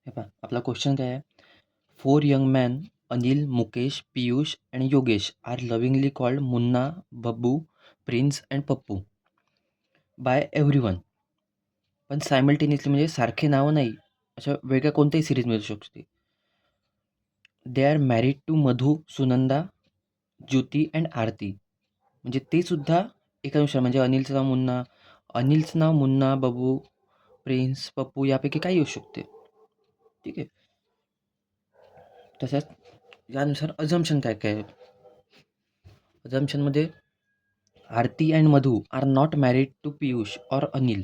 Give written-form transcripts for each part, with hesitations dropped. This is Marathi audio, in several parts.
हे पहा आपला क्वेश्चन काय आहे? 4 young man Anil, Mukesh, Piyush and Yogesh are lovingly called Munna, Babbu, Prince and Pappu by everyone. पण सायमल्टेनियसली म्हणजे सारखे नावं नाही, अशा वेगळ्या कोणत्याही सिरीज मिळू शकते. They are married to Madhu, Sunanda, Jyoti and Aarti. म्हणजे ते सुद्धा एकानुसार म्हणजे अनिलचं नाव मुन्ना, बब्बू, प्रिन्स, पप्पू यापैकी काही येऊ शकते. ठीक आहे. तसंच यानुसार अझम्पशन काय काय अझम्पशनमध्ये Aarti and Madhu are not married to Piyush और Anil.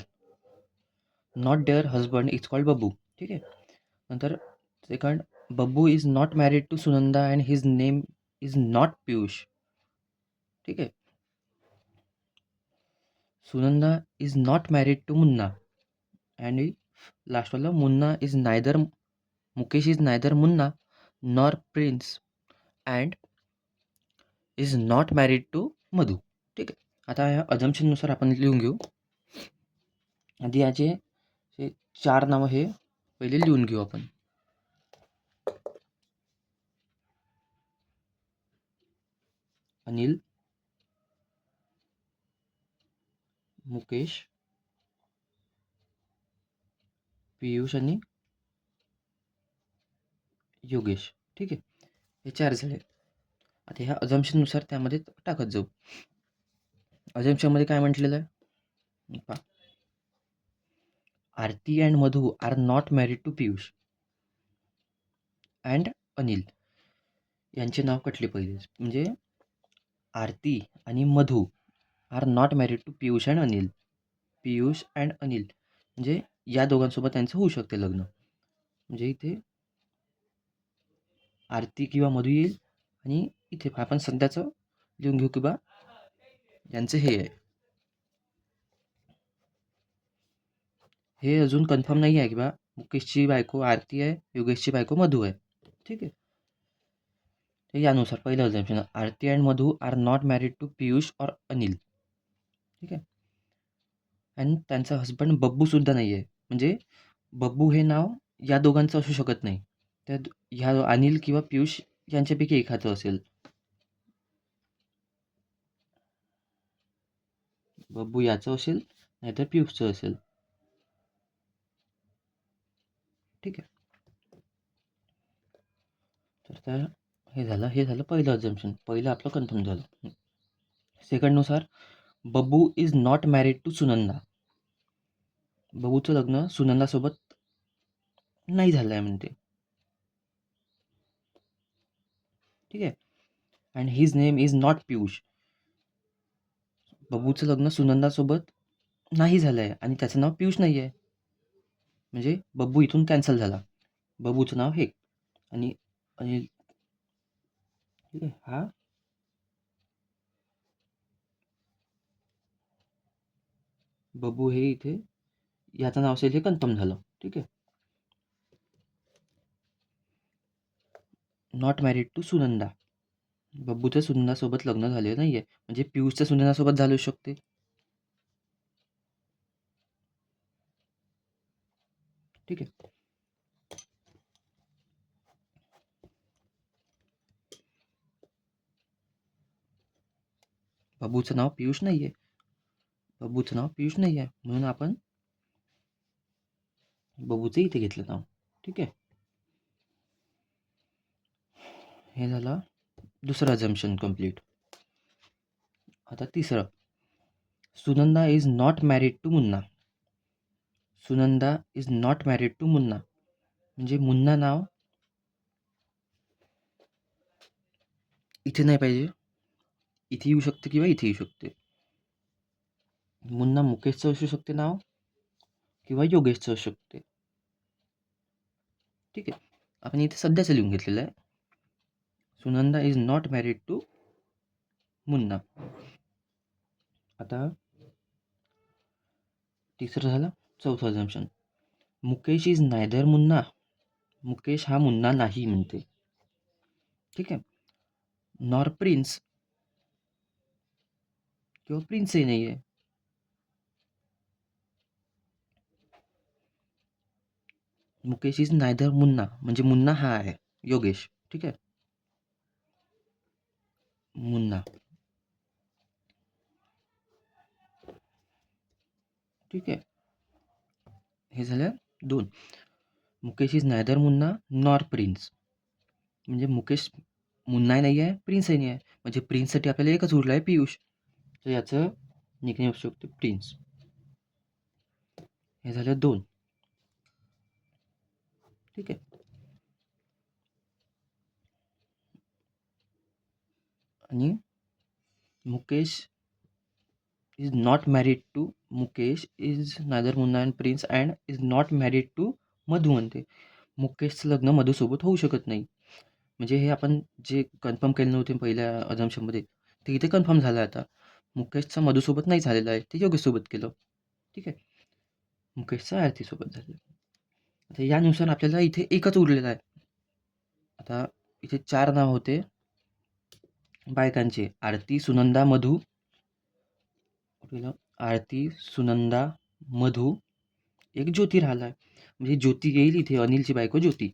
Not their husband is called Babbu. ठीक आहे. नंतर second, Babbu is not married to Sunanda and his name is not Piyush. ठीक आहे. Sunanda is not married to Munna and लास्टवाला Mukesh is neither Munna nor Prince and is not married to Madhu. ठीक आहे. आता या अझम्पशननुसार आपण लिहून घेऊ. आधी याचे हे 4 नावं हे पहिले लिहून घेऊ आपण. अनिल, मुकेश, पीयूष आणि योगेश. ठीक आहे. हे 4 झाले. आता ह्या अझम्पशननुसार त्यामध्ये टाकत जाऊ. अझम्पशनमध्ये काय म्हटलेलं आहे? पहा, Aarti and Madhu are not married to Piyush and Anil. यांचे नाव कटले पहिले. म्हणजे आरती आणि Madhu are not married to Piyush and Anil. Piyush and Anil म्हणजे या दोघांसोबत त्यांचं होऊ शकते लग्न. म्हणजे इथे आरती किंवा मधू येईल आणि इथे आपण सध्याचं लिहून घेऊ की बा यांचं हे आहे. हे अजून कन्फर्म नाही आहे की बा मुकेशची बायको आरती आहे, योगेशची बायको मधू आहे. ठीक आहे. तर यानुसार पहिलं assumption, Aarti and Madhu are not married to Piyush और अनिल. ठीक आहे. आणि त्यांचा हस्बंड बब्बू सुद्धा नाही आहे. म्हणजे बब्बू हे नाव या दोघांचं असू शकत नाही. त्या ह्या अनिल किंवा पियुष यांच्यापैकी एखादं असेल. बब्बू याचं असेल नाहीतर पियुषचं असेल. ठीक आहे. तर त्या हे झालं पहिलं अझम्पशन. पहिलं आपलं कन्फर्म झालं. सेकंडनुसार Babbu is not married to Sunanda. बब्बूचं लग्न सुनंदासोबत नाही झालं आहे म्हणते. ठीक आहे. And his name is not Piyush. बब्बूचं लग्न सुनंदासोबत नाही झालं आहे आणि त्याचं नाव पियुष नाही आहे. म्हणजे बब्बू इथून कॅन्सल झाला. बब्बूचं नाव हे आणि अनिल. ठीक आहे. हा बब्बू हे इथे याचं नाव असेल हे कन्फर्म झालं. ठीक आहे. Not married to Sunanda. बब्बूचं सुनंदासोबत लग्न झालेलं नाही आहे. म्हणजे पियुषचं सुनंदासोबत झालं शकते. ठीक आहे. बब्बूचं नाव पियुष नाही आहे. बब्बूचं नाव पियुष नाही आहे म्हणून आपण बब्बूचं इथे घेतलं नाव. ठीक आहे. हे झालं दुसरं अझम्पशन कंप्लीट. आता तिसरं, Sunanda is not married to Munna. Sunanda is not married to Munna. म्हणजे मुन्ना नाव इथे नाही पाहिजे. इथे येऊ शकते किंवा इथे येऊ शकते. मुन्ना मुकेशचं असू शकते नाव किंवा योगेशचं असू शकते. ठीक आहे. आपण इथे सध्याचं लिहून घेतलेलं आहे. Sunanda is not married to Munna. आता तिसरं झालं. चौथं assumption, Mukesh is neither Munna. Mukesh हा मुन्ना नाही म्हणते. ठीक आहे. नॉर प्रिन्स किंवा प्रिन्सही नाही आहे. मुकेश इज नायदर मुन्ना, म्हणजे मुन्ना हा आहे योगेश. ठीक आहे, मुन्ना. ठीक आहे, हे झालं 2. Mukesh is neither Munna nor prince, म्हणजे मुकेश मुन्नाही नाही आहे, प्रिन्सही नाही आहे. म्हणजे प्रिन्ससाठी आपल्याला एकच उरला आहे, पियुष. तर याचं निकनेम असू शकते प्रिन्स. हे झालं 2. ठीक आहे, आणि Mukesh is not married to, Mukesh is neither Munna and Prince and is not married to Madhu म्हणते. मुकेशचं लग्न मधूसोबत होऊ शकत नाही. म्हणजे हे आपण जे कन्फर्म केले नव्हते पहिल्या अझम्पशनमध्ये, ते इथे कन्फर्म झालं आता. मुकेशचं मधूसोबत नाही झालेलं आहे, ते योगेशसोबत केलं. ठीक आहे, मुकेशचं आरतीसोबत झालं. आता यानुसार आपल्याला इथे एकच उरलेलं आहे. आता इथे 4 नाव होते बायकांचे: आरती, सुनंदा, मधू. आरती, सुनंदा, मधू. एक ज्योती राहिला आहे, म्हणजे ज्योती येईल इथे, अनिलची बायको ज्योती.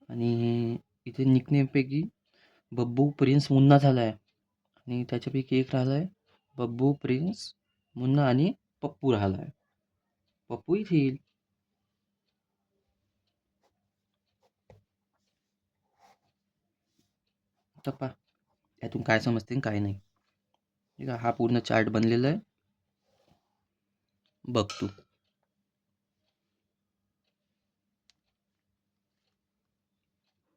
आणि इथे निकनेमपैकी बब्बू, प्रिन्स, मुन्ना झाला आहे. आणि त्याच्यापैकी एक राहिला आहे बब्बू, प्रिन्स, मुन्ना आणि पप्पू राहिला आहे. पप्पू इथे येईल. तपा यातून काय समजते आणि काय नाही. ठीक आहे, हा पूर्ण चार्ट बनलेला आहे, बघ तू.